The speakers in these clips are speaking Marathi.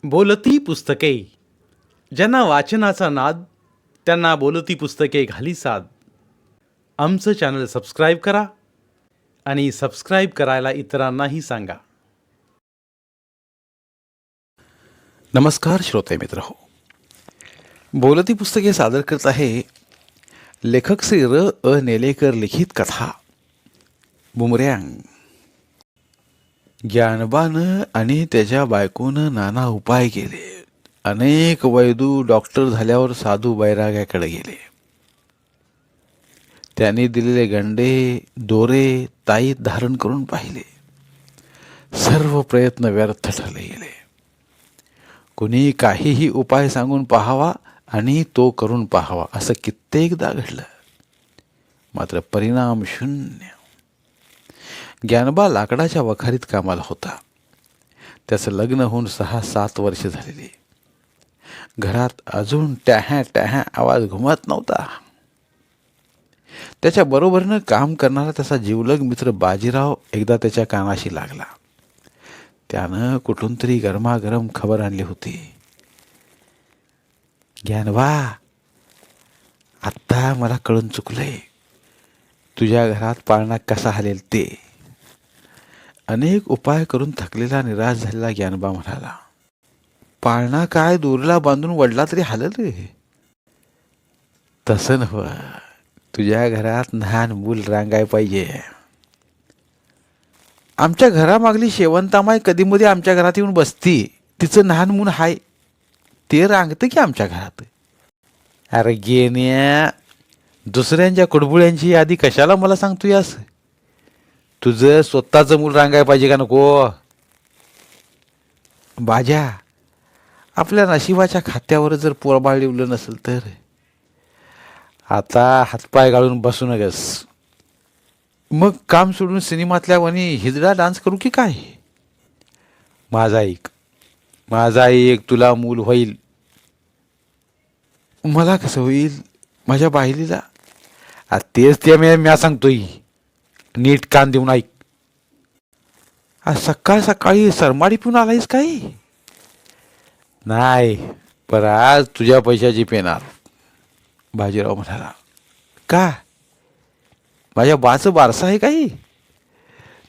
बोलती पुस्तके. ज्यांना वाचनाचा नाद त्यांना बोलती पुस्तके घाली साद. आमचं चॅनल सबस्क्राईब करा आणि सबस्क्राईब करायला इतरांनाही सांगा. नमस्कार श्रोते मित्र हो, बोलती पुस्तके सादर करत आहे लेखक श्री र नेलेकर लिखित कथा बुमरँग. ज्ञानबानं आणि त्याच्या बायकोनं नाना उपाय केले. अनेक वैदू डॉक्टर झाल्यावर साधू बैराग्याकडे गेले. त्यांनी दिलेले गंडे दोरे ताईत धारण करून पाहिले. सर्व प्रयत्न व्यर्थ ठरले गेले. कुणी काहीही उपाय सांगून पाहावा आणि तो करून पाहावा असं कित्येकदा घडलं, मात्र परिणाम शून्य. ज्ञानबा लाकडाच्या वखारीत कामाला होता. त्याचं लग्न होऊन 6-7 वर्ष झालेली. घरात अजून टॅहा टॅहा आवाज घुमत नव्हता. त्याच्या बरोबरीनं काम करणारा त्याचा जिवलग मित्र बाजीराव एकदा त्याच्या कानाशी लागला. त्यानं कुठून तरी गरमागरम खबर आणली होती. ज्ञानबा, आत्ता मला कळून चुकलंय. तुझ्या घरात पाळणा कसा हलेल ते. अनेक उपाय करून थकलेला निराश झालेला ज्ञानबा म्हणाला, पाळणा काय दोरीला बांधून वडला तरी हालल रे. तसं नव्ह, तुझ्या घरात लहान मूल रांगाय पाहिजे. आमच्या घरामागली शेवंतामाई कधी मध्ये आमच्या घरात येऊन बसती. तिचं लहान मूल हाय, ते रांगतं की आमच्या घरात. अरे गेण्या, दुसऱ्यांच्या कुडबुळ्यांची यादी कशाला मला सांगतो यास. तुझं स्वतःचं मूल रांगाय पाहिजे का नको. बाजा, आपल्या नशिबाच्या खात्यावर जर पोरबाळ लिवलं नसेल तर आता हातपाय गाळून बसू नगस. मग काम सोडून सिनेमातल्या वनी हिजडा डान्स करू की काय. माझा एक तुला मूल होईल. मला कसं होईल, माझ्या बाहिलीला. तेच ते मी सांगतोय, नीट कान देऊन ऐक. आज सकाळ सकाळी सरमाडी पिऊन आलायस काही. नाही, पर आज तुझ्या पैशाची पेणार. बाजीराव म्हणाला, का माझ्या बाचं बारसं आहे काही.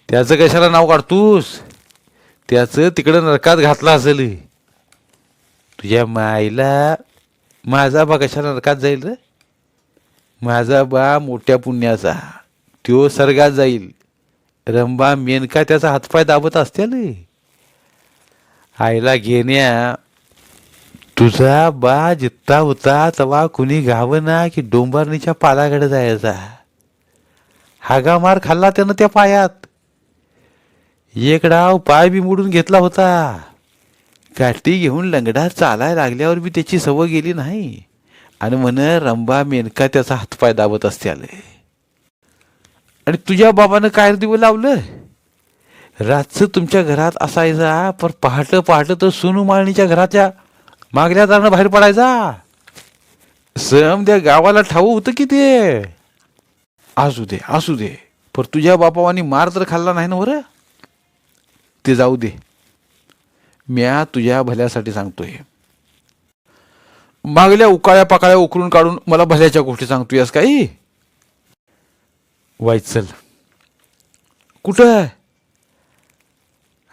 त्याचं कशाला नाव काढतोस. त्याचं तिकडं नरकात घातला असेल. तुझ्या माईला माझा बा कशाला नरकात जाईल रे. माझा बा मोठ्या पुण्याचा, त्यो सर्गात जाईल. रंबा मेनका त्याचा हातपाय दाबत असत्याल. आईला घेण्या, तुझा बा जित्ता होता तवा कुणी गावं ना की डोंबारणीच्या पालाकडे जायचा. हागा मार खाल्ला त्यानं त्या पायात. एक डाव पाय बी मोडून घेतला होता. काठी घेऊन लंगडा चालायला लागल्यावर बी त्याची सवय गेली नाही. आणि म्हण रंबा मेनका त्याचा हातपाय दाबत असत्याल. आणि तुझ्या बाबानं काय दिवं लावलं. रातचं तुमच्या घरात असायचा, पर पहाट तर सोनू माळणीच्या घराच्या मागल्या दारानं बाहेर पडायचा. समद्या गावाला ठाऊ होतं की ते. असू दे पर तुझ्या बापावानी मार तर खाल्ला नाही ना बरं. ते जाऊ दे, म्या तुझ्या भल्यासाठी सांगतोय. मागल्या उकाळ्या पाकाळ्या उकरून काढून मला भल्याच्या गोष्टी सांगतोयस काही. वाईचल कुठं.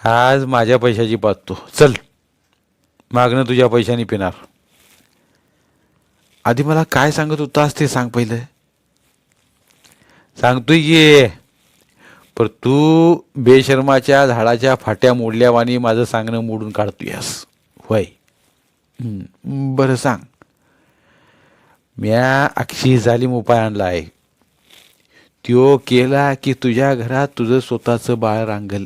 आज माझ्या पैशाची पाहतो. चल, मागणं तुझ्या पैशाने पिणार. आधी मला काय सांगत होतास ते सांग पहिलं. सांगतोय की, पर तू बेशर्माच्या झाडाच्या फाट्या मोडल्यावानी माझं सांगणं मोडून काढतोयस होय. बरं सांग. म्या अक्षी जालीम उपाय आणला आहे. त्यो केला की तुझ्या घरात तुझं स्वतःचं बाळ रांगल,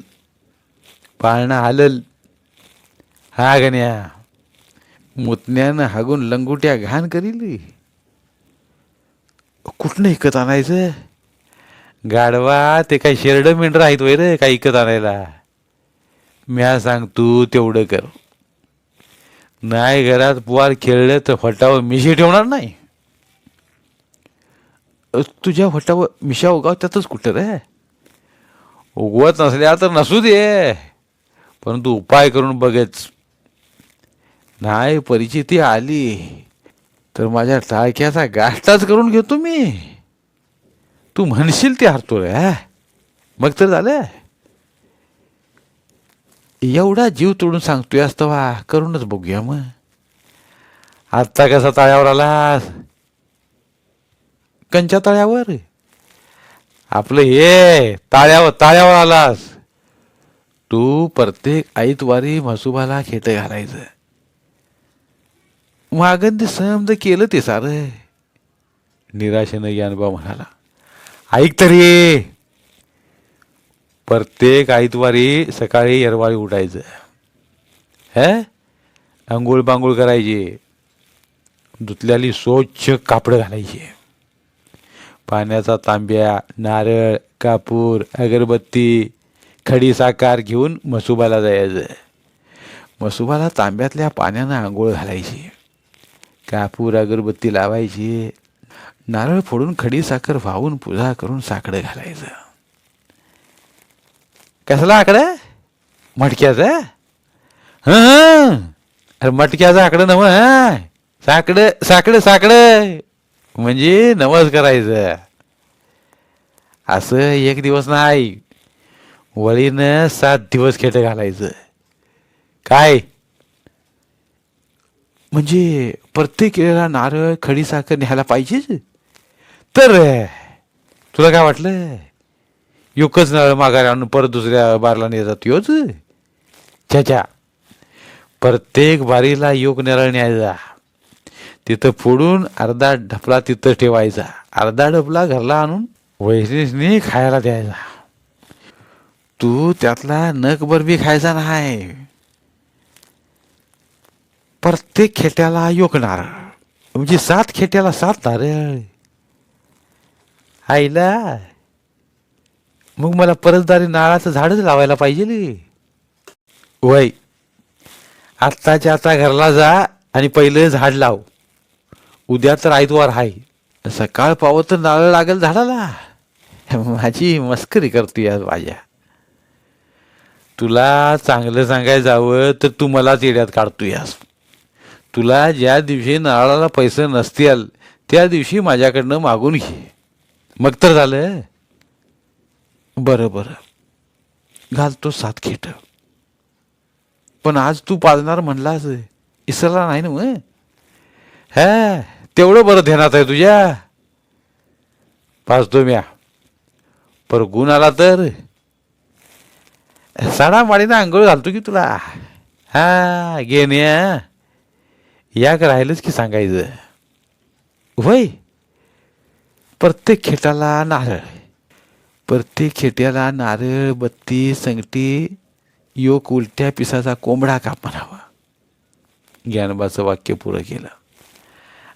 पाळणा हालल. हा गण्या, मुतण्यानं हागून लंगोट्या घाण करील. कुठनं इकत आणायचं. गाडवा, ते काही शेरडं मेंढर आहेत वय रे काय इकत आणायला. म्या सांगतो तेवढं कर. नाही घरात पुवार खेळलं तर फटावर मिशी ठेवणार नाही. तुझ्या फटावर मिशा उगाव त्यातच कुठं रे. उगवत नसल्या तर नसू दे, परंतु उपाय करून बघेच. नाही परिचिती आली तर माझ्या टाळक्याचा गाष्टाच करून घेतो मी. तू म्हणशील ते हरतोय हा, मग तर झालं. एवढा जीव तोडून सांगतोय असतं करूनच बघूया मग. आत्ता कसा तळ्यावर आलास? कंच्या तळ्यावर? आपलं हे ताळ्यावर ताळ्यावर आलास. तू प्रत्येक आईतवारी म्हसोबाला खेट घालायचं. मागं ते समज केलं ते सारं. निराशेनं ज्ञानोबा म्हणाला, ऐक तरी, प्रत्येक आईतवारी सकाळी येरवाळी उठायचं, हे आंघोळ बांघोळ करायची, धुतल्याली स्वच्छ कापडं घालायची, पाण्याचा तांब्या, नारळ, कापूर, अगरबत्ती, खडी साखर घेऊन म्हसोबाला जायचं. म्हसोबाला तांब्यातल्या पाण्यानं आंघोळ घालायची, कापूर अगरबत्ती लावायची, नारळ फोडून खडी साखर वाहून पूजा करून साकडं घालायचं. कसला आकडं? मटक्याचं? हं, अरे मटक्याचं आकडं नव, साकडं साकडं साकडं म्हणजे नवस करायचं. असं एक दिवस नाही, वळीनं 7 दिवस खेट घालायचं. काय म्हणजे प्रत्येक वेळेला नारळ खडी साखर न्यायला पाहिजेच? तर तुला काय वाटलं योकच नारळ माघारी आणून परत दुसऱ्या बारला नेतात योच? छ्या, प्रत्येक बारीला योग नारळ न्यायचा, तिथं फोडून अर्धा ढपला तिथं ठेवायचा, अर्धा ढपला घरला आणून वैष्णीसनी खायला द्यायचा. तू त्यातला नखभर बी खायचा नाही. प्रत्येक खेट्याला योग नारळ म्हणजे 7 खेट्याला 7 नारळ. आईला मग मला परतदारी नारळाचं झाडच लावायला पाहिजे. वय आत्ताच्या आता घरला जा आणि पहिलं झाड लाव. उद्या तर आयतवार आहे, सकाळ पावत तर नारळ लागेल झाडाला. माझी मस्करी करतोय आज माझ्या. तुला चांगलं सांगायला जावं तर तू मलाच येड्यात काढतोयस. तुला ज्या दिवशी नारळाला पैसे नसतील त्या दिवशी माझ्याकडनं मागून घे, मग तर झालं. बरं बरं घालतो 7 खेट. पण आज तू पाजणार म्हणलास, इसरला नाही ना मग? हा तेवढं बरं ध्यानात आहे तुझ्या. पाजतो म्या, पर गुण आला तर साडामाडीनं आंघोळ घालतो की तुला. हा घेण्या याक राहिलंच की सांगायचं. वय प्रत्येक खेटाला नारळ, प्रत्येक खेट्याला नारळ, बत्ती, संगटी, योग उलट्या पिसाचा कोंबडा काप म्हणावा. ज्ञानोबाचं वाक्य पुरं केलं.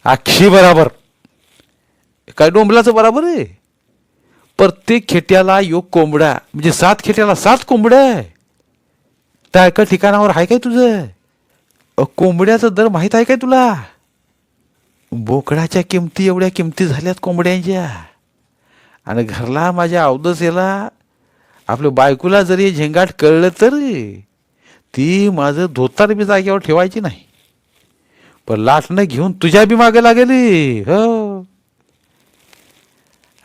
अक्षी बराबर काय डोंबलाचं बराबर आहे. प्रत्येक खेट्याला योग कोंबडा म्हणजे 7 खेट्याला 7 कोंबड. त्या एका ठिकाणावर आहे काय तुझं? कोंबड्याचा दर माहीत आहे काय तुला? बोकडाच्या किमती एवढ्या किमती झाल्यात कोंबड्यांच्या. आणि घरला माझ्या अवदसेला आपल्या बायकोला जरी झेंगाट कळलं तर ती माझं धोतार बी जागेवर ठेवायची नाही, पण लाटणं घेऊन तुझ्या बी मागे लागेली. हो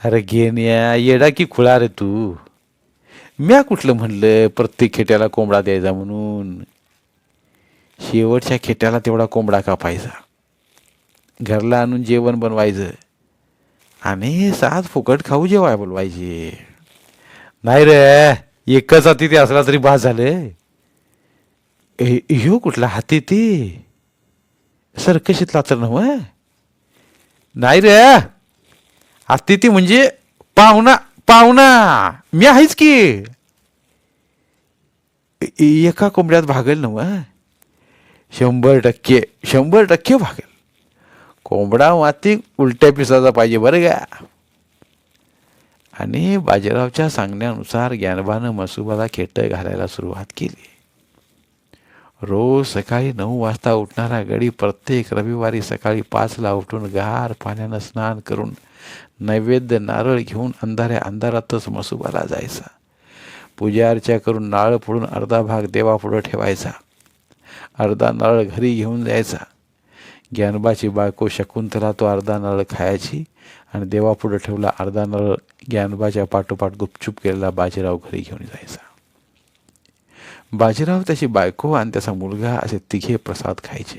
अरे घेण्या येडा की खुळा रे तू. म्या कुठलं म्हणलं प्रत्येक खेट्याला कोंबडा द्यायचा म्हणून. शेवटच्या खेट्याला तेवढा कोंबडा कापायचा, घरला आणून जेवण बनवायचं आणि 7 फुकट खाऊ जेवाय बोलवायचे. नाही रे, एकच हाती ते असला तरी बास झालं. ह्यो कुठला हाती ती सरकशीतला तर नव? नाही रे, अतिथी म्हणजे पाहुणा. पाहुणा मी आहेच की. एका कोंबड्यात भागेल नव? 100% 100% भागेल. कोंबडा माती उलट्या पिसाचा पाहिजे बरं का. आणि बाजीरावच्या सांगण्यानुसार ज्ञानोबानं म्हसोबाला खेट घालायला सुरुवात केली. रोज सकाळी 9 वाजता उठणारा गडी प्रत्येक रविवारी सकाळी 5ला उठून गार पाण्यानं स्नान करून नैवेद्य नारळ घेऊन अंधाऱ्या अंधारातच म्हसोबाला जायचा. पूजा अर्चा करून नारळ फोडून अर्धा भाग देवापुढं ठेवायचा अर्धा नारळ घरी घेऊन जायचा. ज्ञानोबाची बायको शकुंतला तो अर्धा नारळ खायची आणि देवापुढे ठेवला अर्धा नारळ ज्ञानोबाच्या पाठोपाठ गुपचूप केलेला बाजीराव घरी घेऊन जायचा. बाजीराव, त्याची बायको आणि त्याचा मुलगा असे तिघे प्रसाद खायचे.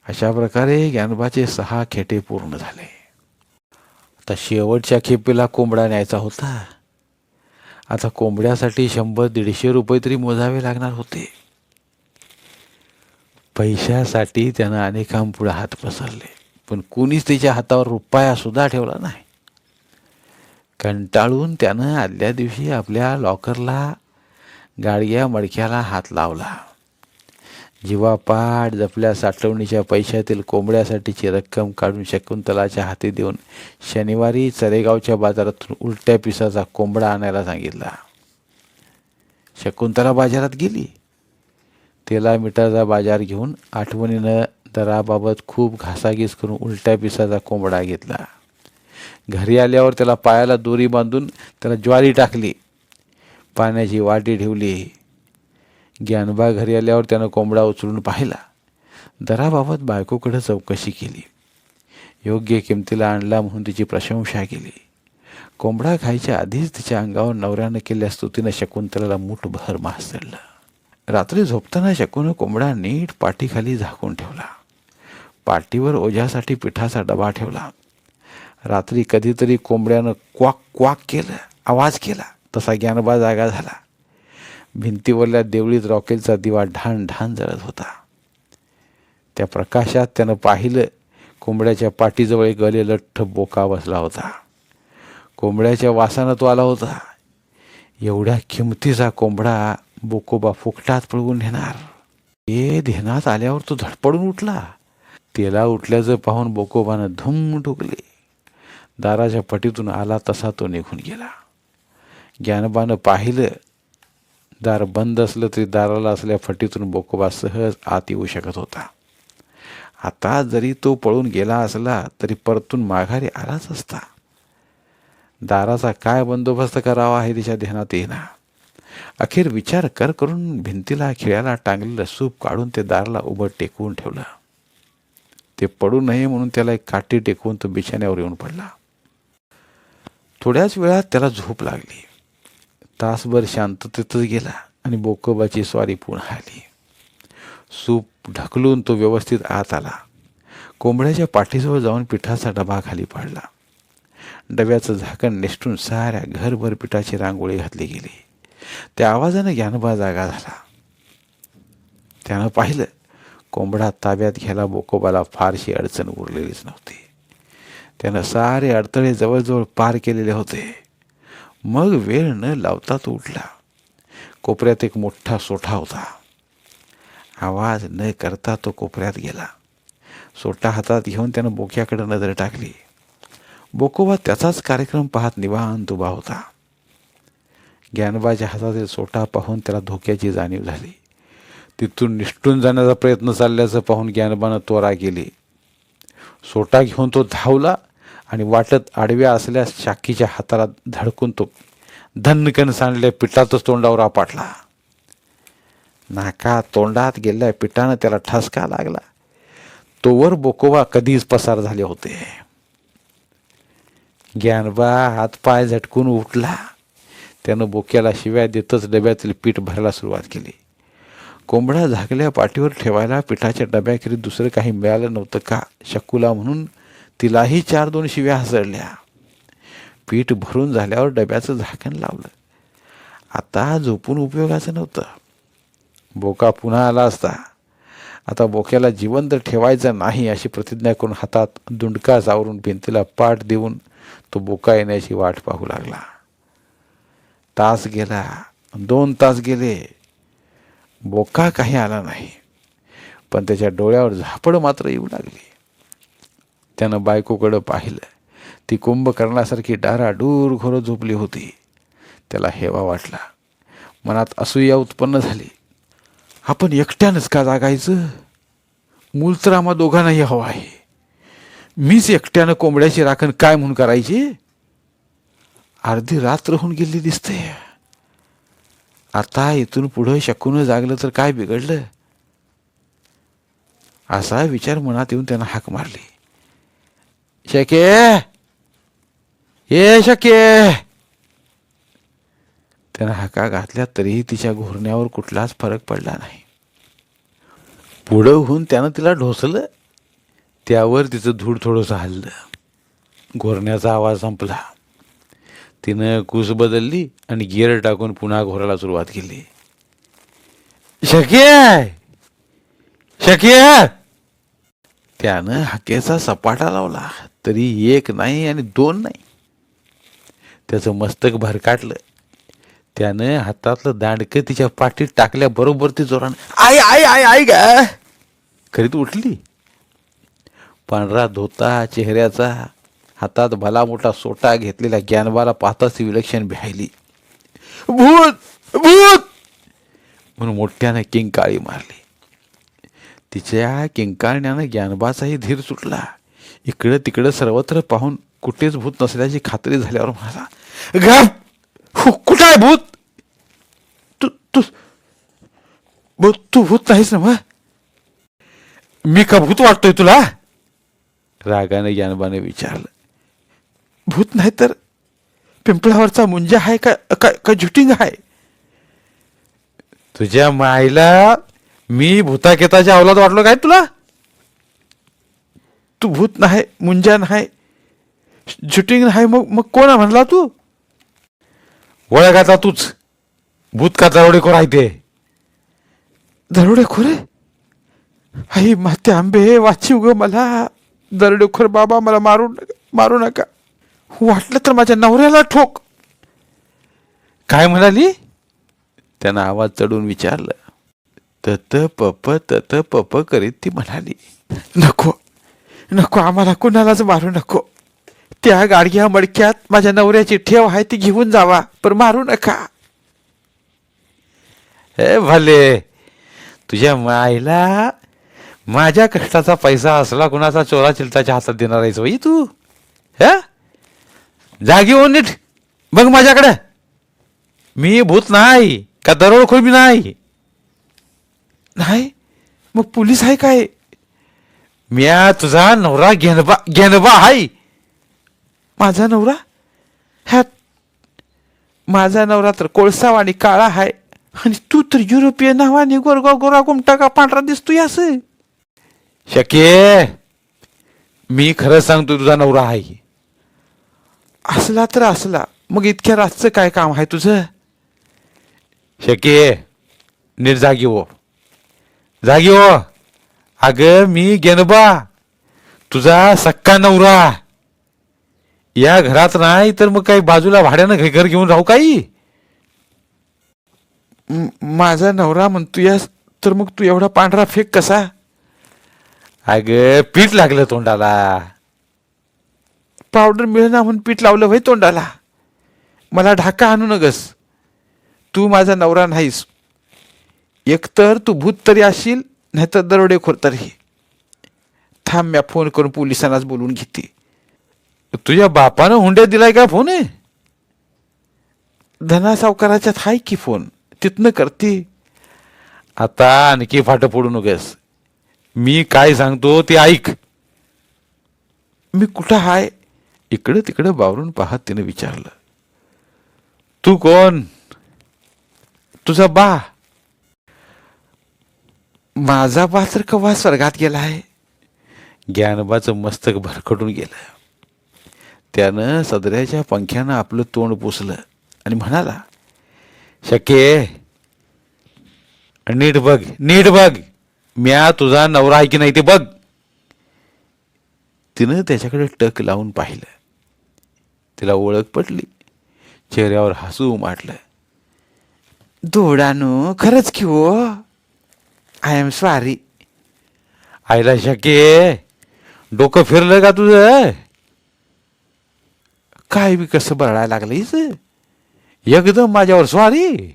अशा प्रकारे ज्ञानोबाचे 6 खेटे पूर्ण झाले. आता शेवटच्या खेपेला कोंबडा न्यायचा होता. आता कोंबड्यासाठी 100-150 रुपये तरी मोजावे लागणार होते. पैशासाठी त्यानं अनेकांपुढे हात पसरले, पण कुणीच त्याच्या हातावर रुपया सुद्धा ठेवला नाही. कंटाळून त्यानं आदल्या दिवशी आपल्या लॉकरला गाडग्या मडक्याला हात लावला. जीवापाड जपल्या साठवणीच्या पैशातील कोंबड्यासाठीची रक्कम काढून शकुंतलाच्या हाती देऊन शनिवारी चरेगावच्या बाजारातून उलट्या पिसाचा कोंबडा आणायला सांगितला. शकुंतला बाजारात गेली. तेला मिठाचा बाजार घेऊन आठवणीनं दराबाबत खूप घासाघीस करून उलट्या पिसाचा कोंबडा घेतला. घरी आल्यावर त्याला पायाला दोरी बांधून त्याला ज्वारी टाकली. पाण्याची वाटी ठेवली. ज्ञानोबा घरी आल्यावर त्यानं कोंबडा उचलून पाहिला. दराबाबत बायकोकडे चौकशी केली. योग्य किमतीला आणला म्हणून तिची प्रशंसा केली. कोंबडा खायच्या आधीच तिच्या अंगावर नवऱ्यानं केलेल्या स्तुतीनं शकुंतलाला मुठभर मास चढलं. रात्री झोपताना शकून कोंबडा नीट पाठीखाली झाकून ठेवला. पाठीवर ओझ्यासाठी पिठाचा डबा ठेवला. रात्री कधीतरी कोंबड्यानं क्वाक क्वाक केलं, आवाज केला तसा ज्ञानोबा जागा झाला. भिंतीवरल्या देवळीत रॉकेलचा दिवा ढाण ढाण जळत होता. त्या प्रकाशात त्यानं पाहिलं, कोंबड्याच्या पाठीजवळ एक गले लठ्ठ बोका बसला होता. कोंबड्याच्या वासानं तो आला होता. एवढ्या किमतीचा कोंबडा बोकोबा फुकटात पळवून नेणार हे ध्यानात आल्यावर तो धडपडून उठला. तेला उठल्याचं पाहून बोकोबानं धुम ठोकले. दाराच्या पटीतून आला तसा तो निघून गेला. ज्ञानोबानं पाहिलं, दार बंद असलं तरी दाराला असल्या फटीतून बोकोबा सहज आत येऊ शकत होता. आता जरी तो पळून गेला असला तरी परतून माघारी आलाच असता. दाराचा काय बंदोबस्त करावा हे तिच्या ध्यानात येईना. अखेर विचार करून भिंतीला खिळ्याला टांगलेलं सूप काढून ते दाराला उभं टेकवून ठेवलं. ते पडू नये म्हणून त्याला एक काठी टेकवून तो बिछाण्यावर येऊन पडला. थोड्याच वेळात त्याला झोप लागली. तासभर शांततेतच गेला आणि बोकोबाची स्वारी पुन्हा आली. सूप ढकलून तो व्यवस्थित आत आला. कोंबड्याच्या पाठीजवळ जाऊन पिठाचा डबा खाली पाडला. डब्याचं झाकण निसटून साऱ्या घरभर पिठाची रांगोळी घातली गेली. त्या आवाजानं ज्ञानोबा जागा झाला. त्यानं पाहिलं, कोंबडा ताब्यात घ्यायला बोकोबाला फारशी अडचण उरलेलीच नव्हती. त्यानं सारे अडथळे जवळजवळ पार केलेले होते. मग वेळ न लावता तो उठला. कोपऱ्यात एक मोठा सोठा होता. आवाज न करता तो कोपऱ्यात गेला. सोटा हातात घेऊन त्यानं बोक्याकडे नजर टाकली. बोकोबा त्याचाच कार्यक्रम पाहत निवांत उभा होता. ज्ञानोबाच्या हातातील सोटा पाहून त्याला धोक्याची जाणीव झाली. तिथून निसटून जाण्याचा प्रयत्न चालल्याचं पाहून ज्ञानोबानं त्वरा केली. सोटा घेऊन तो धावला आणि वाटत आडव्या असल्या शाकीच्या हाताला धडकून तो धनकन सांडल्या पिठातच तोंडावर आपटला. नाका तोंडात गेल्या पिठानं त्याला ठसका लागला. तोवर बोकोबा कधीच पसार झाले होते. ज्ञानोबा हातपाय झटकून उठला. त्यानं बोक्याला शिव्या देतच डब्यातील पीठ भरायला सुरुवात केली. कोंबडा झाकल्या पाठीवर ठेवायला पिठाच्या डब्याखेरीज दुसरं काही मिळालं नव्हतं का शकुला म्हणून तिलाही 4-2 शिव्या हसडल्या. पीठ भरून झाल्यावर डब्याचं झाकण लावलं. आता झोपून उपयोगाचं नव्हतं. बोका पुन्हा आला असता. आता बोक्याला जिवंत ठेवायचं नाही अशी प्रतिज्ञा करून हातात दुंडका चावरून भिंतीला पाठ देऊन तो बोका येण्याची वाट पाहू लागला. तास गेला, 2 तास गेले. बोका काही आला नाही, पण त्याच्या डोळ्यावर झापड मात्र येऊ लागली. त्यानं बायकोकडं पाहिलं. ती कुंभकर्णासारखी डाराडूर घोरत झोपली होती. त्याला हेवा वाटला. मनात असूया उत्पन्न झाली. आपण एकट्यानंच का जागायचं? मूल तर आम्हा दोघांनाही हवं आहे. मीच एकट्यानं कोंबड्याची राखण काय म्हणून करायची? अर्धी रात्र होऊन गेली दिसते. आता इथून पुढं शकून जागलं तर काय बिघडलं, असा विचार मनात येऊन त्यानं हाक मारली. शके, ये शके. त्यानं हाका घातल्या तरीही तिच्या घोरण्यावर कुठलाच फरक पडला नाही. पुढं होऊन त्यानं तिला ढोसलं. त्यावर तिचं धूळ थोडंसं हललं. घोरण्याचा आवाज संपला. तिनं कूस बदलली आणि गिअर टाकून पुन्हा घोराला सुरुवात केली. शक्य शक्य. त्यानं हाकेचा सपाटा लावला तरी एक नाही आणि दोन नाही. त्याचं मस्तक भरकाटलं. त्यानं हातातलं दांडकं तिच्या पाठीत टाकल्याबरोबर ती जोरानं आई आई आई आई ग करीत उठली. पांढरा धोता चेहऱ्याचा, हातात भला मोठा सोटा घेतलेल्या ज्ञानबाला पाहताच विलक्षण भ्यायली. भूत भूत म्हणून मोठ्यानं किंकाळी मारली. तिच्या किंकाळण्यानं ज्ञानबाचाही धीर सुटला. इकडं तिकडं सर्वत्र पाहून कुठेच भूत नसल्याची खात्री झाल्यावर म्हणाला, गप, कुठं आहे भूत? तू तू तू भूत नाहीस ना? मग मी का भूत वाटतोय तुला? रागाने ज्ञानबाने विचारलं. भूत नाही तर पिंपळावरचा मुंजा आहे का झुटिंग आहे? तुझ्या माईला मी भूताकेताच्या अवलाद वाटलो काय तुला? तू भूत नाही, मुंजा नाही, झुटिंग नाही, मग मग कोण म्हणला तू? ओळख आता तूच. भूत का दरोडेखोर आहे ते? दरोडेखोर? आई माते आंबे वाचीव ग मला. दरोडेखोर बाबा, मला मारू नका. वाटलं तर माझ्या नवऱ्याला ठोक. काय म्हणाली? त्यानं आवाज चढून विचारलं. तत पप करीत ती म्हणाली, नको नको, आम्हाला कुणालाच मारू नको. त्या गाडग्या मडक्यात माझ्या नवऱ्याची ठेव आहे, ती घेऊन जावा, पण मारू नका. हे भले, तुझ्या माईला माझ्या कष्टाचा पैसा असला कुणाचा चोरा चिलटाच्या हातात देणार आहेस बाई तू? हा, जागी होऊन नीट बघ माझ्याकडे. मी भूत नाही का दरोडखोर मी नाही. नाही मग पोलीस आहे काय? म्या तुझा नवरा घेनबा आहे. माझा नवरा? ह्यात माझा नवरा तर कोळसावा आणि काळा आहे, आणि तू तर युरोपियन नावाने गोरगा गोरा गुमटा का पांढरा दिसतोय असं. शके, मी खरं सांगतो तुझा नवरा आहे. असला तर असला, मग इतक्या रातचं काय काम आहे तुझं? शके, नीट जागी हो, जागी हो. अगं मी गेनबा, तुझा सक्का नवरा. या घरात नाही तर मग काही बाजूला भाड्यानं घर घेऊन राहू काही? माझा नवरा म्हणतोय तर मग तू एवढा पांढरा फेक कसा? अगं पीठ लागलं तोंडाला. पावडर मिळना म्हणून पीठ लावलं भाई तोंडाला. मला ढाका आणू नगस. तू माझा नवरा नाहीस. एकतर तू भूत तरी असशील, नाहीतर दरोडेखोर तरी. थांब, म्या फोन करून पोलिसांनाच बोलवून घेते. तुझ्या बापानं हुंड्या दिलाय का फोन? धना सावकाराच्यात हाय की फोन, तिथनं करते. आता आणखी फाटं फोडू नकोस. मी काय सांगतो ते ऐक. मी कुठं हाय? इकडं तिकडं बावरून पाहत तिने विचारलं. तू कोण? तुझा बा? माझा बा तर कवा स्वर्गात गेलाय. ज्ञानबाचं मस्तक भरकटून गेलं. त्यानं सदऱ्याच्या पंख्यानं आपलं तोंड पुसलं आणि म्हणाला, शके, नीट बघ, नीट बघ. म्या तुझा नवरा आहे की नाही ते बघ. तिनं त्याच्याकडे टक लावून पाहिलं. तिला ओळख पटली. चेहऱ्यावर हसू उमाटलं. दोडानो, खरंच की हो. I am sorry. आयला शके, डोकं फिरलं का तुझं? काय बी कसं बरडायला लागलंयस एकदम माझ्यावर स्वारी?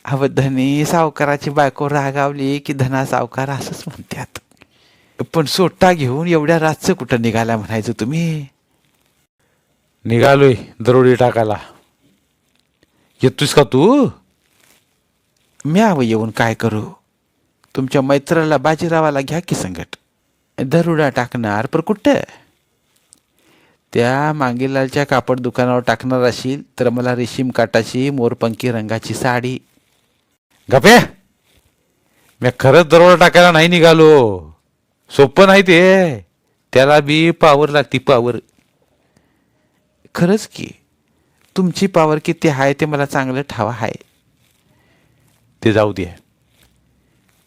अव धनी सावकाराची बायको रागावली की धना सावकार असंच म्हणतात. पण सोटा घेऊन एवढ्या रातचं कुठं निघाला म्हणायचं तुम्ही? निघालोय दरोडी टाकायला. येतोस का तू? म्याव येऊन काय करू? तुमच्या मैत्राला बाजीरावाला घ्या की संगट. दरोडा टाकणार पर कुठं? त्या मांगेलालच्या कापड दुकानावर टाकणार असेल तर मला रेशीम काटाची मोरपंखी रंगाची साडी. गप्या, मी खरंच दरोडा टाकायला नाही निघालो. सोपं नाही ते, त्याला बी पावर लागती, पावर. खरंच की तुमची पावर किती आहे ते मला चांगलं ठाव आहे. ते जाऊ दे,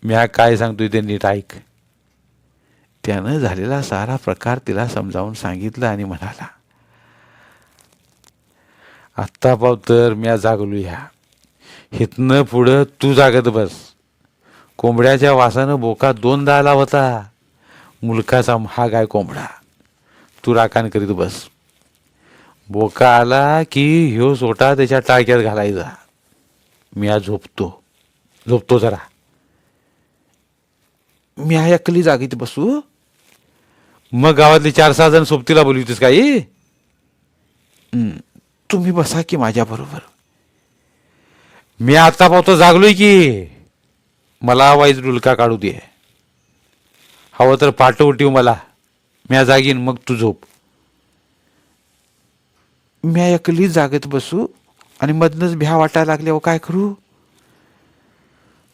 म्या काय सांगतोय ते नीट ऐक. त्यानं झालेला सारा प्रकार तिला समजावून सांगितलं आणि म्हणाला, आत्ता पाव तर म्या जागलो. ह्या हितनं पुढं तू जागत बस. कोंबड्याच्या वासानं बोका 2दा आला होता. मुलकाचा महाग आहे कोंबडा. तू राखण करीत बस. बोका आला की ह्यो सोटा त्याच्या टाक्यात घालायचा. म्या झोपतो जरा. मी एकली जागीत बसू? मग गावातली 4-6 जण सोबतीला बोलवतेस काही? तुम्ही बसा की माझ्या बरोबर. मी आता पाहतो जागलोय की. मला वाईज डुलका काढू दे. हवं तर पाठव उठीव मला. म्या जागीन मग तू झोप. म्या एकली जागेत बसू आणि मधनच भ्या वाटायला लागल्यावर काय करू?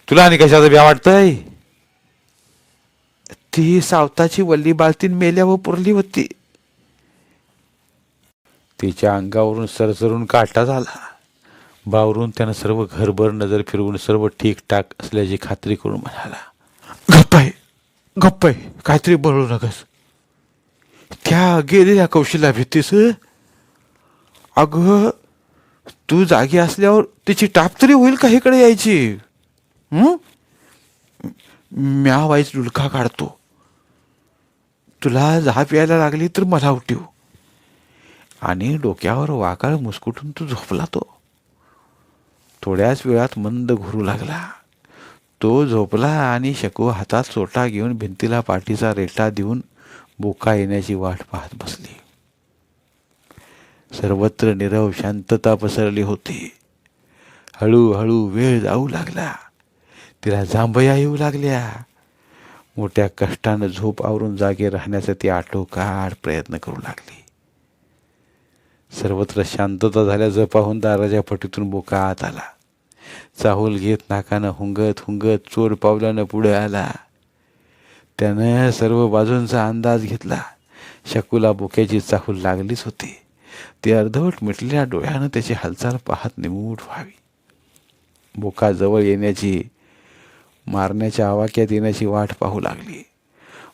तुला आणि कशाचं भ्या वाटतंय? ती सावताची वल्ली बालतीन मेल्यावर पुरली होती. तिच्या अंगावरून सरसरून काटा झाला. बावरून त्यानं सर्व घरभर नजर फिरवून सर्व ठीकठाक असल्याची खात्री करून म्हणाला, गप्प आहे, काहीतरी बोलू नकस. त्या गेलेल्या कौशीला भीतीस? अगं तू जागी असल्यावर तिची टाप तरी होईल का इकडे यायची? म्या वाईच डुलका काढतो. तुला झोप यायला लागली तर मला उठीव. आणि डोक्यावर वाकाळ मुसकुटून तू झोपला. तो थोड्याच वेळात मंद घुरू लागला. तो झोपला आणि शकू हातात सोटा घेऊन भिंतीला पाठीचा रेटा देऊन बोका येण्याची वाट पाहत बसली. सर्वत्र नीरव शांतता पसरली होती. हळूहळू वेळ जाऊ लागला. तिला जांभया येऊ लागल्या. मोठ्या कष्टानं झोप आवरून जागे राहण्याचा ती आटोकाट प्रयत्न करू लागली. सर्वत्र शांतता झाल्याचं पाहून दाराच्या फटीतून बोका आत आला. चाहूल घेत नाकानं हुंगत हुंगत चोर पावलानं पुढे आला. त्यानं सर्व बाजूंचा अंदाज घेतला. शकूला बोक्याची चाहूल लागलीच होती. ती अर्धवट मिटलेल्या डोळ्यानं त्याची हालचाल पाहत निमूट व्हावी. बोका जवळ येण्याची, मारण्याच्या आवाक्यात येण्याची वाट पाहू लागली.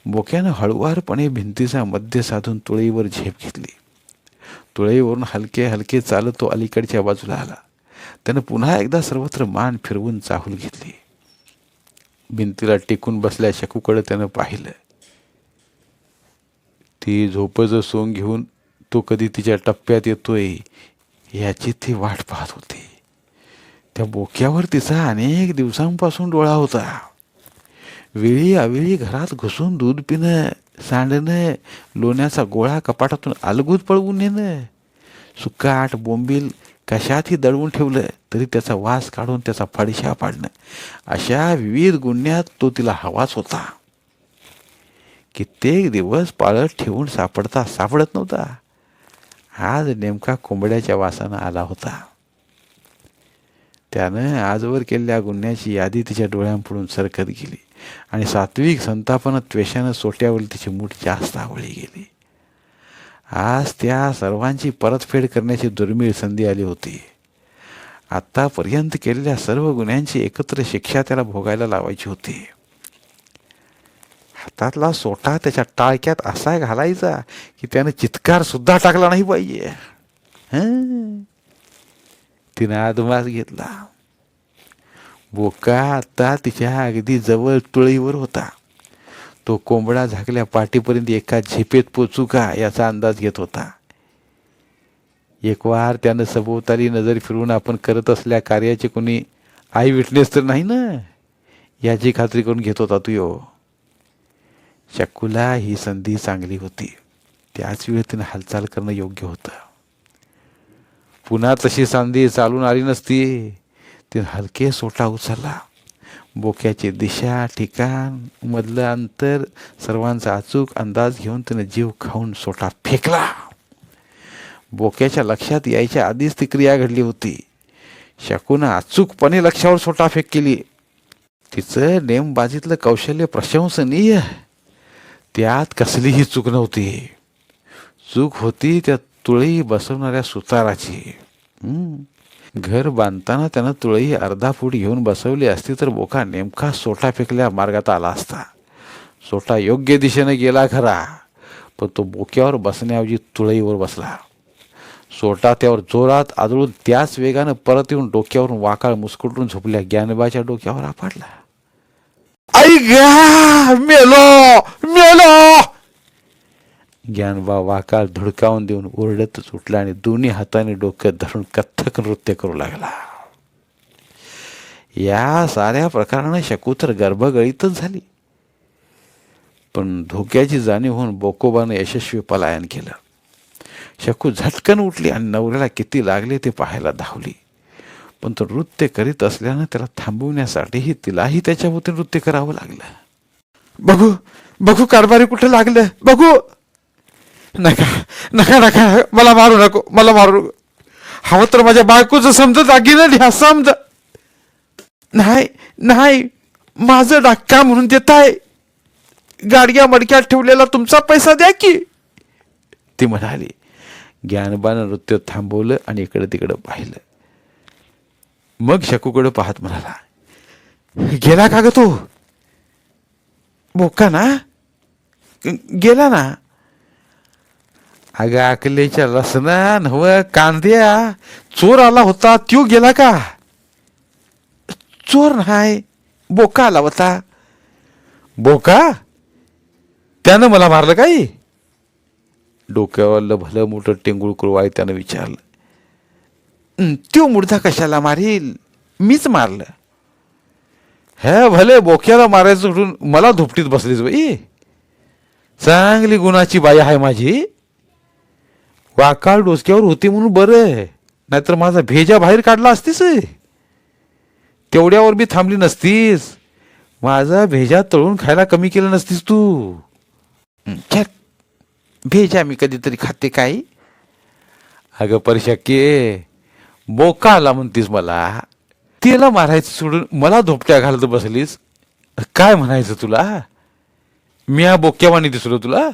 बोक्यानं हळुवारपणे भिंतीचा मध्य साधून तुळईवर झेप घेतली. तुळईवरून हलके हलके चालत तो अलीकडच्या बाजूला आला. त्यानं पुन्हा एकदा सर्वत्र मान फिरवून चाहूल घेतली. भिंतीला टेकून बसल्या शकूकडे त्यानं पाहिलं. ती झोपचं सोंग घेऊन तो कधी तिच्या टप्प्यात येतोय याची ती वाट पाहत होती. त्या बोक्यावर तिचा अनेक दिवसांपासून डोळा होता. वेळी अवेळी घरात घुसून दूध पिणं, सांडणं, लोण्याचा गोळा कपाटातून अलगूत पळवून नेणं, सुकाट बोंबील कशातही दळवून ठेवलं तरी त्याचा वास काढून त्याचा फडशा पाडणं, अशा विविध गुन्ह्यात तो तिला हवाच होता. कित्येक दिवस पाळत ठेवून सापडत नव्हता. आज नेमका कोंबड्याच्या वासानं आला होता. त्यानं आजवर केलेल्या गुन्ह्याची यादी तिच्या डोळ्यांपुढून सरकत गेली आणि सात्विक संतापानं त्वेषानं सोट्यावर तिची मूठ जास्त आवळली गेली. आज त्या सर्वांची परतफेड करण्याची दुर्मिळ संधी आली होती. आतापर्यंत केलेल्या सर्व गुन्ह्यांची एकत्र शिक्षा त्याला भोगायला लावायची होती. हातातला सोटा त्याच्या टाळक्यात असा घालायचा की त्यानं चित्कार सुद्धा टाकला नाही पाहिजे. तिनं आदमास घेतला. बोका आता तिच्या अगदी जवळ तुळईवर होता. तो कोंबडा झाकल्या पाठीपर्यंत एका झेपेत पोचू का याचा अंदाज घेत होता. एक वार त्यानं सभोवताली नजर फिरवून आपण करत असलेल्या कार्याचे कोणी आय विटनेस तर नाही ना याची खात्री करून घेत होता तो. शकूला ही संधी चांगली होती. त्याच वेळी तिनं हालचाल करणं योग्य होतं. पुन्हा तशी संधी चालून आली नसती तिने हलके सोटा उचलला. बोक्याची दिशा, ठिकाण, मधलं अंतर सर्वांचा अचूक अंदाज घेऊन तिने जीव खाऊन सोटा फेकला. बोक्याच्या लक्षात यायच्या आधीच ती क्रिया घडली होती. शकूनं अचूकपणे लक्षावर सोटा फेक केली. तिचं नेमबाजीतलं कौशल्य प्रशंसनीय. त्यात कसलीही चूक नव्हती. चूक होती त्या तुळई बसवणाऱ्या सुताराची. घर बांधताना त्यानं तुळई अर्धा फूट घेऊन बसवली असती तर बोका नेमका सोटा फेकल्या मार्गात आला असता. सोटा योग्य दिशेने गेला खरा, पण तो बोक्यावर बसण्याऐवजी तुळईवर बसला. सोटा त्यावर जोरात आदळून त्याच वेगानं परत येऊन डोक्यावरून वाकाळ मुस्कुटून झोपल्या ज्ञानबाच्या डोक्यावर आपडला. आई गा, मेलो मेलो. ज्ञानबा वाकाळ धुडकावून देऊन ओरडतच उठला आणि दोन्ही हाताने डोक्यात धरून कथ्थक नृत्य करू लागला. या साऱ्या प्रकाराने शकू तर गर्भगळीतच झाली. पण धोक्याची जाणीव होऊन बोकोबानं यशस्वी पलायन केलं. शकू झटकन उठली आणि नवऱ्याला किती लागले ते पाहायला धावली. पण तो नृत्य करीत असल्यानं त्याला थांबवण्यासाठीही तिलाही त्याच्याभोवती नृत्य करावं लागलं. बघू बघू कारभारी कुठे लागलं बघू. नका नका नका, मला मारू नको, मला मारू. हवं तर माझ्या बायकोचं समजा दागिनं लिहा समजा. नाही नाही, माझं डाक्का म्हणून देताय. गाडग्या मडक्यात ठेवलेला तुमचा पैसा द्या की, ती म्हणाली. ज्ञानबानं नृत्य थांबवलं आणि इकडे तिकडे पाहिलं. मग शकूकडे पाहत म्हणाला, गेला का ग तो? बोका ना गेला ना. अगं अकलेच्या लसणा नव कांद्या, चोर आला होता त्यो गेला का? चोर नाही, बोका आला होता. बोका? त्यानं मला मारलं काय? डोक्यावरलं भलं मोठं टेंगुळ कुरवाई त्यानं विचारलं. त्यो मुर्दा कशाला मारील, मीच मारलं. हे भले बोक्याला मारायचं सोडून मला धुपटीत बसलीच बाई. चांगली गुणाची बाई आहे माझी. वाकाळ डोसक्यावर होती म्हणून बरं, नाहीतर माझा भेजा बाहेर काढला असतीस. तेवढ्यावर बी थांबली नसतीस. माझा भेजा तळून खायला कमी केलं नसतीस तू. भेजा मी कधीतरी खाते काय? अगं परशाके, बोका आला म्हणतीस मला, तिला मारायचं सोडून मला धोपट्या घालत बसलीस. काय म्हणायचं तुला? मी बोक्यावानी दिसलो तुला?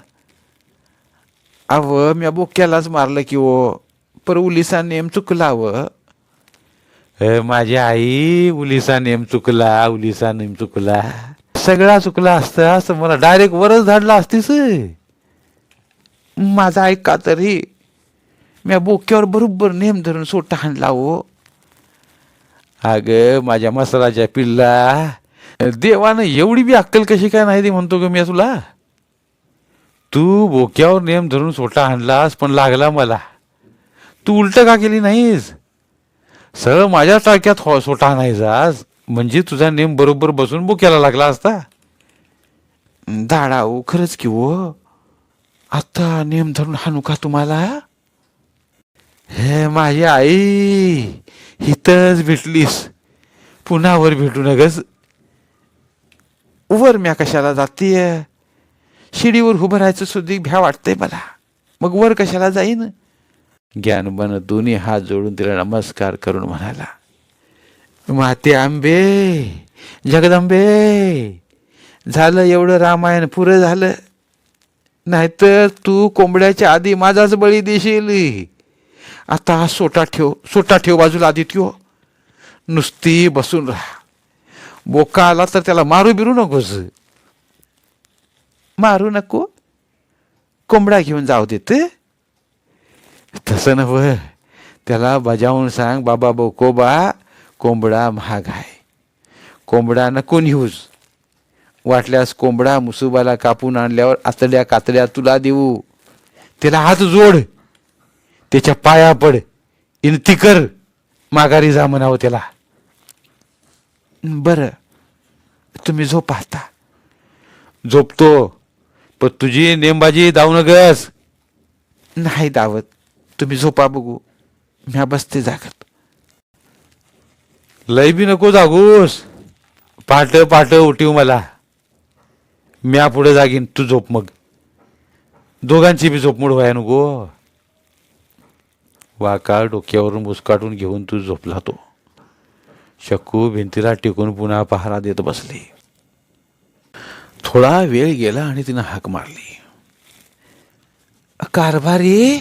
अव मी बोक्यालाच मारलं की ओ, पर उलिसा नेम चुकला. माझी आई, उलिसा नेम चुकला, उलिसा नेम चुकला. सगळा चुकला असता असं मला डायरेक्ट वरच धाडला असतीस. माझा ऐका तरी, मी बोक्यावर बरोबर नेम धरून सोटा हाणला हो. अग माझ्या मसालाच्या पिल्ला, देवानं एवढी बी अक्कल कशी काय नाही ती म्हणतो ग मी तुला. तू बोक्यावर नेम धरून सोटा हाणलास पण लागला मला. तू उलट का केली नाहीस? सरळ माझ्या टाक्यात सोटा हाणायचास, म्हणजे तुझा नेम बरोबर बसून बोक्याला लागला असता. दाडा हो, खरंच की हो. आता नेम धरून हाणू का तुम्हाला? हे माझी आई, हितच भेटलीस, पुन्हा वर भेटू नगस. वर म्या कशाला जातीय? शिडीवर उभं राहायचं सुद्धा भ्या वाटतंय मला, मग वर कशाला जाईन? ज्ञानबानं दोन्ही हात जोडून तिला नमस्कार करून म्हणाला, माते आंबे, जगदंबे, झालं एवढं रामायण पुरं झालं. नाहीतर तू कोंबड्याच्या आधी माझाच बळी देशील. आता सोटा ठेव बाजूला आधी ठेव. नुसती बसून राहा. बोका आला तर त्याला मारू बिरू नकोस. मारू नको, कोंबडा घेऊन जाऊ देत. तसं नव, त्याला बजावून सांग, बाबा बोकोबा, कोंबडा महाग आहे, कोंबडा नको नेऊस. वाटल्यास कोंबडा मुसुबाला कापून आणल्यावर आतड्या कातड्या तुला देऊ. त्याला हात जोड, त्याच्या पाया पड, इनती कर, माघारी जा म्हणावं त्याला. बरं, तुम्ही झोपा आता. झोपतो, पण तुझी नेमबाजी दावू नगस. नाही दावत, तुम्ही झोपा बघू, म्या बसते जागत. लय बी नको जागूस. पाट पाट उठीव मला. म्या पुढे जागीन, तू झोप मग. दोघांची बी झोपमोड व्हाय नको. वाकाळ डोक्यावरून मुस्काटून घेऊन तू झोपला तो. शकू भिंतीला टिकून पुन्हा पहारा देत बसली. थोडा वेळ गेला आणि तिनं हाक मारली. कारभारी,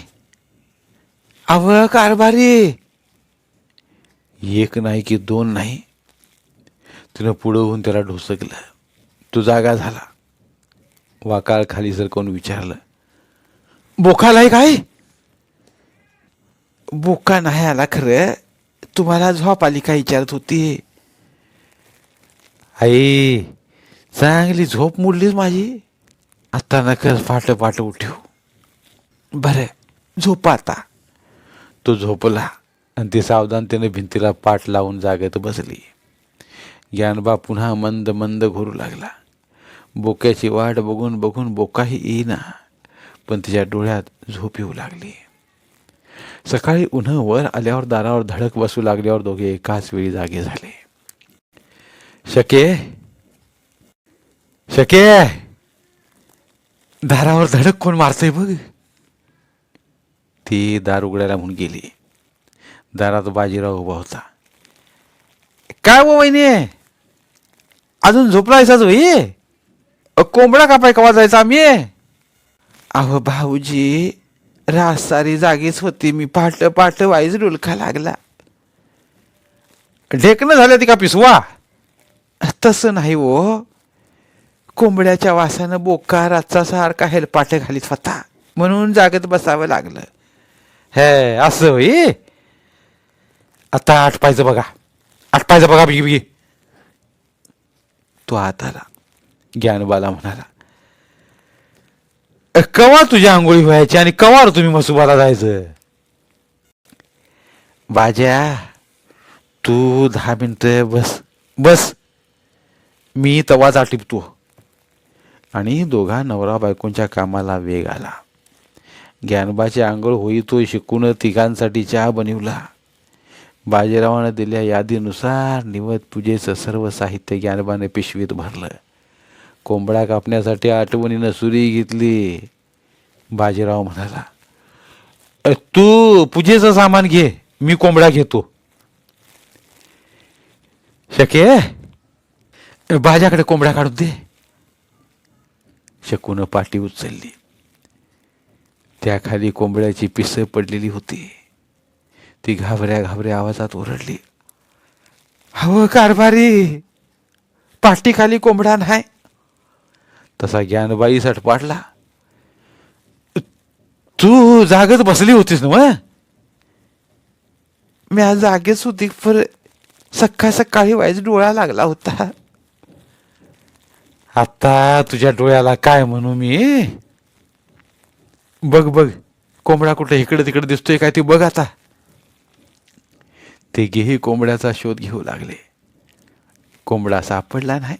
अव कारभारी. एक नाही की दोन नाही, तिनं पुढं होऊन त्याला ढोसकलं. तू जागा झाला. वाकाळ खाली सरकवून विचारलं, बोखालाय काय? बोका नाही आला खरं, तुम्हाला झोप आली काय विचारत होती. आई, चांगली झोप मोडलीच माझी. आता नकस फाट फाट उठव. बरं, झोप आता. तो झोपला आणि ती सावधानतेने भिंतीला पाठ लावून जागेत बसली. ज्ञानबा पुन्हा मंद मंद घोरू लागला. बोक्याची वाट बघून बघून बोकाही येईना, पण तिच्या डोळ्यात झोप येऊ लागली. सकाळी उन्ह वर आल्यावर दारावर धडक बसू लागल्यावर दोघे एकाच वेळी जागे झाले. शके, शके, दारावर धडक कोण मारतय बघ. ती दार उघडायला म्हणून गेली. दारात बाजीराव उभा होता. काय हो वहिनी, अजून झोपलायचाच होई? कोंबडा कापाय कवा जायचा आम्ही? अहो भाऊजी, रात सारी जागीच होती मी. पाट पाट वाईज डुलखा लागला. ढेकणं झालं ती का पिसवा? तसं नाही हो, कोंबड्याच्या वासानं बोका रातचा सारखा हेलपाटे घालीत होता, म्हणून जागत बसावं लागलं. हे असं होई? आता आटपायचं बघा, आटपायचं बघा बिगी बिगी. तो आत आला. ज्ञानबाला म्हणाला, कवा तुझ्या आंघोळी व्हायची आणि कवा तुम्ही मसुबाला जायचं? बाज्या, तू 10 मिनिटं बस बस, मी तवाच आटिपतो. आणि दोघा नवरा बायकोंच्या कामाला वेग आला. ज्ञानबाची आंघोळ होई तो शिकून तिघांसाठी चहा बनवला. बाजीरावानं दिल्या यादीनुसार निवद पूजेचं सर्व साहित्य ज्ञानबाने पिशवीत भरलं. कोंबडा कापण्यासाठी आठवणीनं सुरी घेतली. बाजीराव म्हणाला, तू पूजेचं सामान घे, मी कोंबडा घेतो. शके, बाजाकडे कोंबडा काढून दे. शकून पाठी उचलली. त्याखाली कोंबड्याची पिसं पडलेली होती. ती घाबऱ्या घाबऱ्या आवाजात ओरडली, हवं कारभारी, पाठीखाली कोंबडा नाही. तसा ज्ञानबाई सटपाटला. तू जागत बसली होतीस ना? मग मी आज जागेच होती, पर सकाळी वाईज डोळा लागला होता. आता तुझ्या डोळ्याला काय म्हणू मी? बघ बघ, कोंबडा कुठे इकडे तिकडे दिसतोय काय ते बघ आता. ते गेही कोंबड्याचा शोध घेऊ लागले. कोंबडा सापडला नाही,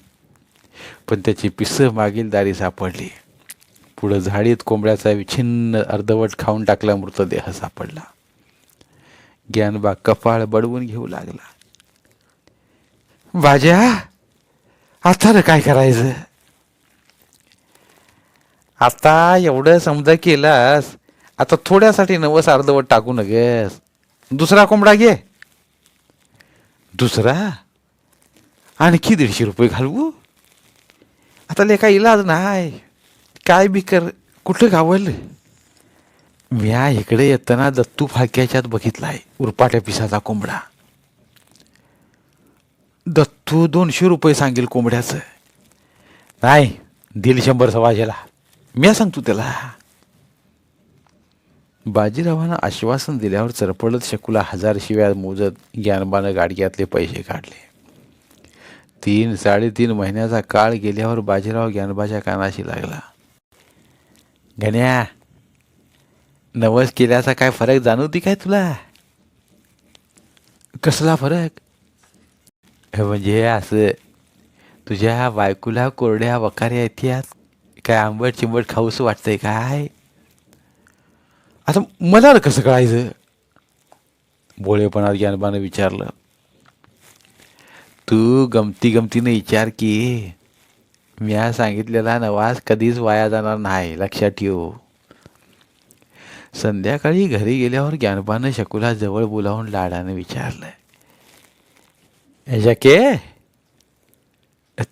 पण त्याची पिसं मागील दारी सापडली. पुढं झाडीत कोंबड्याचा विछिन्न अर्धवट खाऊन टाकला मृतदेह सापडला. ज्ञानबा कपाळ बडवून घेऊ लागला. बाज्या, आता रे काय करायचं? आता एवढं समजा केलास, आता थोड्यासाठी नवस अर्धवट टाकू नगेस. दुसरा कोंबडा घे. दुसरा? आणखी 150 रुपये घालवू? आता लेखा इलाज नाही. काय बी कर, कुठं गावल? म्या इकडे येताना दत्तू फाळक्याच्यात बघितलाय उरपाट्या पिसाचा कोंबडा. दत्तू 200 रुपये सांगेल कोंबड्याचं. नाही, 150 सवाजेला. म्या सांगतो त्याला. बाजीरावानं आश्वासन दिल्यावर चरपडत शकूला 1000 शिव्या मोजत ज्ञानबानं गाडग्यातले पैसे काढले. 3-3.5 महिन्याचा काळ गेल्यावर बाजीराव ज्ञानबाच्या कानाशी लागला. गण्या, नवस केल्याचा काय फरक जाणवती काय तुला? कसला फरक? म्हणजे असं, तुझ्या बायकोला कोरड्या वकाऱ्या येत्यात काय? आंबट चिंबट खाऊस वाटतंय काय? आता मला कसं कळायचं? भोळेपणात ज्ञानबानं विचारलं. तू गमती गमतीने विचार की म्या सांगितलेला नवाज कधीच वाया जाणार नाही, लक्षात ठेव. संध्याकाळी घरी गेल्यावर ज्ञानोबानं शकुला जवळ बोलावून लाडाने विचारलं, के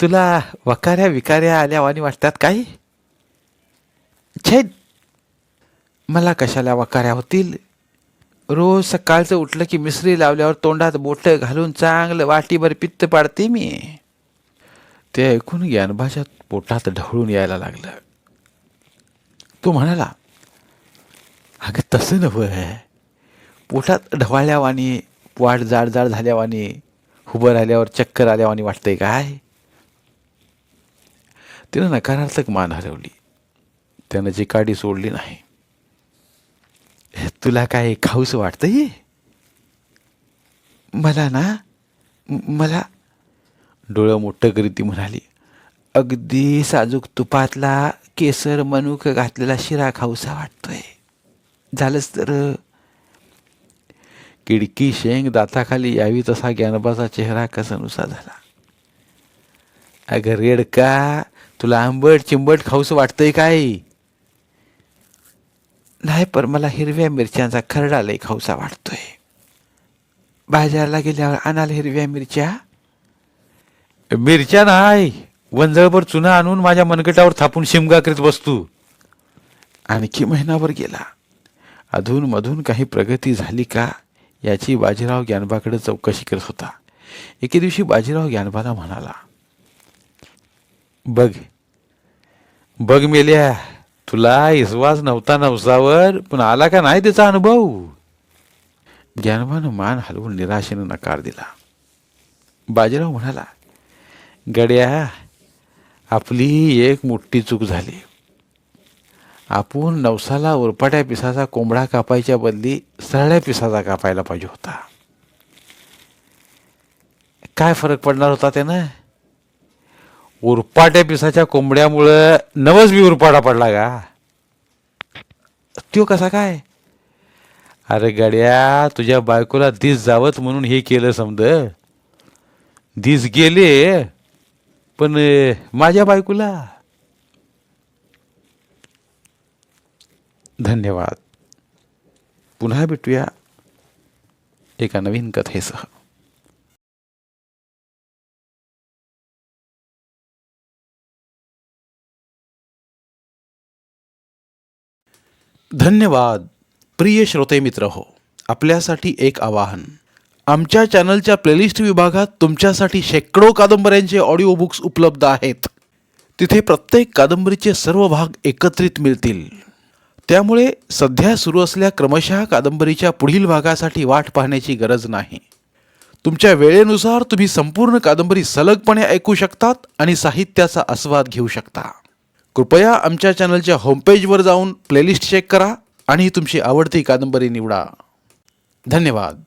तुला वकाऱ्या विकाऱ्या आल्यावानी वाटतात काय? छेद, मला कशाला वकाऱ्या होतील? रोज सकाळचं उठलं की मिसरी लावल्यावर तोंडात बोटं घालून चांगलं वाटीभर पित्त पाडते मी. ते ऐकून ज्ञानोबाच्या पोटात ढवळून यायला लागलं. तो म्हणाला, अगं तसं नव्हे, पोटात ढवाळल्यावानी, वाट जाड जाड झाल्यावानी, उभं राहिल्यावर चक्कर आल्यावानी वाटतंय काय? तिनं नकारार्थक मान हलवली. त्यानं चिकाटी सोडली नाही. तुला काय खाऊस वाटतंय? मला ना, मला, डोळं मोठं करीत ती म्हणाली, अगदी साजूक तुपातला केसर मनुक घातलेला शिरा खाऊसा वाटतोय. झालंच तर. किडकी शेंग दाताखाली यावी तसा ज्ञानोबाचा चेहरा कसानुसा झाला. अगं रेडका, तुला आंबट चिंबट खाऊस वाटतंय काय? नाही, पण मला हिरव्या मिरच्यांचा खरडा लय खाऊसा वाटतोय. बाजारला गेल्यावर आणाल हिरव्या मिरच्या? मिरच्या नाही, वंजळभर चुना आणून माझ्या मनगटावर थापून शिमगा करीत बसतू. आणखी महिनाभर गेला. अधूनमधून काही प्रगती झाली का याची बाजीराव ज्ञानोबाकडे चौकशी करत होता. एके दिवशी बाजीराव ज्ञानोबाला म्हणाला, बघ बघ मेल्या, तुला विश्वास नव्हता नवसावर, पण आला का नाही त्याचा अनुभव? ज्ञानोबानं मान हलवून निराशेनं नकार दिला. बाजीराव म्हणाला, गड्या, आपली एक मोठी चूक झाली. आपण नवसाला उरपाट्या पिसाचा कोंबडा कापायच्या बदली सरळ्या पिसाचा कापायला पाहिजे होता. काय फरक पडणार होता त्यानं? उरपाट्या पिसाच्या कोंबड्यामुळं नवस बी उरपाटा पडला का? त्यो कसा काय? अरे गड्या, तुझ्या बायकोला दिस जावत म्हणून हे केलं समज. दिस गेले, पण माझ्या बायकोला. धन्यवाद. पुन्हा भेटूया एका नवीन कथेसह. धन्यवाद. प्रिय श्रोते मित्र हो, आपल्यासाठी एक आवाहन. आमच्या चॅनलच्या प्लेलिस्ट विभागात तुमच्यासाठी शेकडो कादंबऱ्यांचे ऑडिओ बुक्स उपलब्ध आहेत. तिथे प्रत्येक कादंबरीचे सर्व भाग एकत्रित मिळतील. त्यामुळे सध्या सुरू असलेल्या क्रमशः कादंबरीच्या पुढील भागासाठी वाट पाहण्याची गरज नाही. तुमच्या वेळेनुसार तुम्ही संपूर्ण कादंबरी सलगपणे ऐकू शकतात आणि साहित्याचा आस्वाद घेऊ शकता. कृपया आमच्या चॅनलच्या होमपेजवर जाऊन प्लेलिस्ट चेक करा आणि तुमची आवडती कादंबरी निवडा. धन्यवाद.